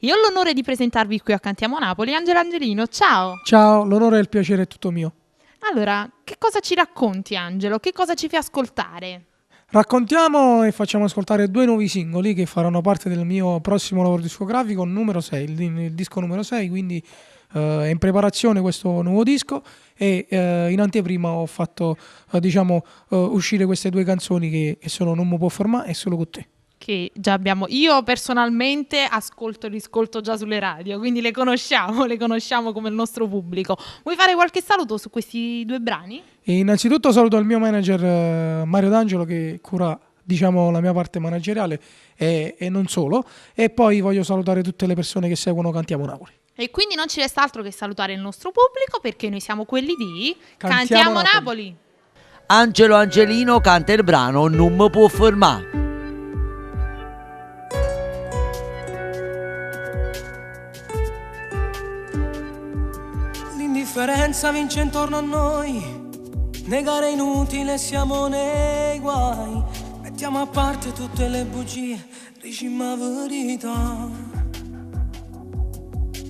Io ho l'onore di presentarvi qui a Cantiamo Napoli Angelo Angelino, ciao! Ciao, l'onore e il piacere è tutto mio. Allora, che cosa ci racconti Angelo? Che cosa ci fai ascoltare? Raccontiamo e facciamo ascoltare 2 nuovi singoli che faranno parte del mio prossimo lavoro discografico, numero 6, il disco numero 6, quindi è in preparazione questo nuovo disco e in anteprima ho fatto uscire queste 2 canzoni che sono Non mi può fermare e Solo con te. Che già abbiamo, io personalmente riscolto già sulle radio, quindi le conosciamo come il nostro pubblico. Vuoi fare qualche saluto su questi 2 brani? E innanzitutto saluto il mio manager Mario D'Angelo che cura la mia parte manageriale e non solo, e poi voglio salutare tutte le persone che seguono Cantiamo Napoli. E quindi non ci resta altro che salutare il nostro pubblico, perché noi siamo quelli di Cantiamo Napoli. Angelo Angelino canta il brano Non mi può fermare. L'indifferenza vince intorno a noi, negare è inutile, siamo nei guai. Mettiamo a parte tutte le bugie, diciamo la verità.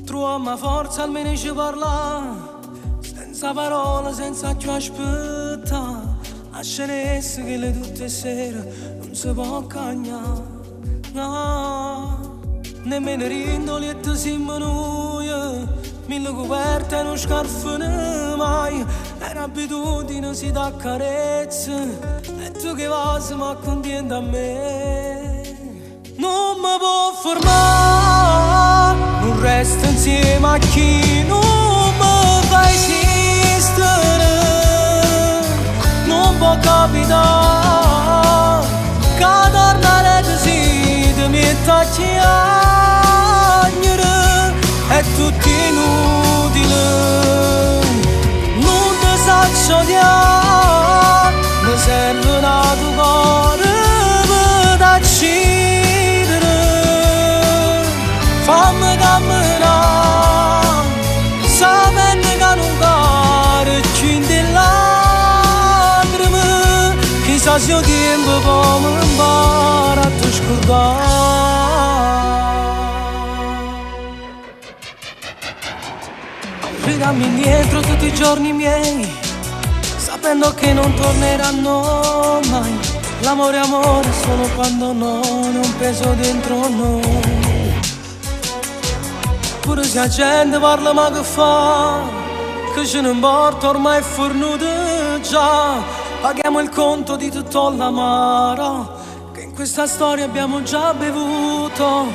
Troviamo forza almeno ci parla, senza parole, senza più aspettare. Lasceresse che le tutte sere non si può cagnare, no. Nemmeno rindoli e ti si manuia, 1000 coperte e non scarfano mai. È un'abitudine, si dà carezze, e tu che vas ma contenta a me. Non mi può fermare, non resto insieme a chi non mi fa esistere. Non può capitare che tornare così ti metta a chiagnere. È tutto inutile, non ti saccio odiare, mi serve una tua cuore per uccidere. Fammi camminare, sapendo che non caro più in te lacrime. Chissà se il tempo può mi imparare a te scordare. Ridammi indietro tutti i giorni miei, sapendo che non torneranno mai. L'amore è amore solo quando non è un peso dentro noi. Pure se la gente parla ma che fa, che ce ne importa, ormai è fornuto già. Paghiamo il conto di tutto l'amaro che in questa storia abbiamo già bevuto.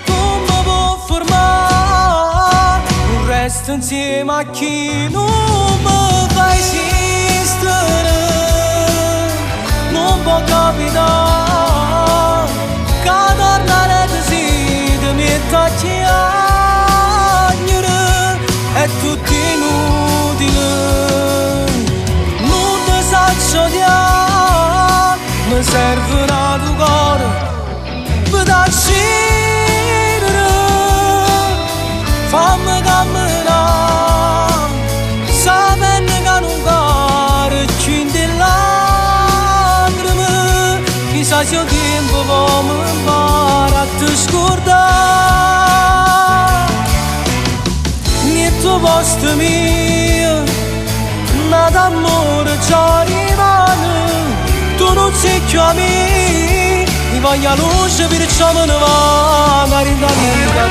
Non mi può fermare, non resto insieme a chi non mi fa esistere. Non può capitare che tornare così ti metta a chiagnere. È tutto inutile, non ti saccio odiare, mi serve una tua cuore per uccidere. Fammi camminare, sapendo che non caro più in te lacrime. Chissà se il tempo può mi imparare a te scordare. Niente posto mio, nada amore già rimane. Tu non sei più a me, mi voglio luce perciò me ne va, magari da vita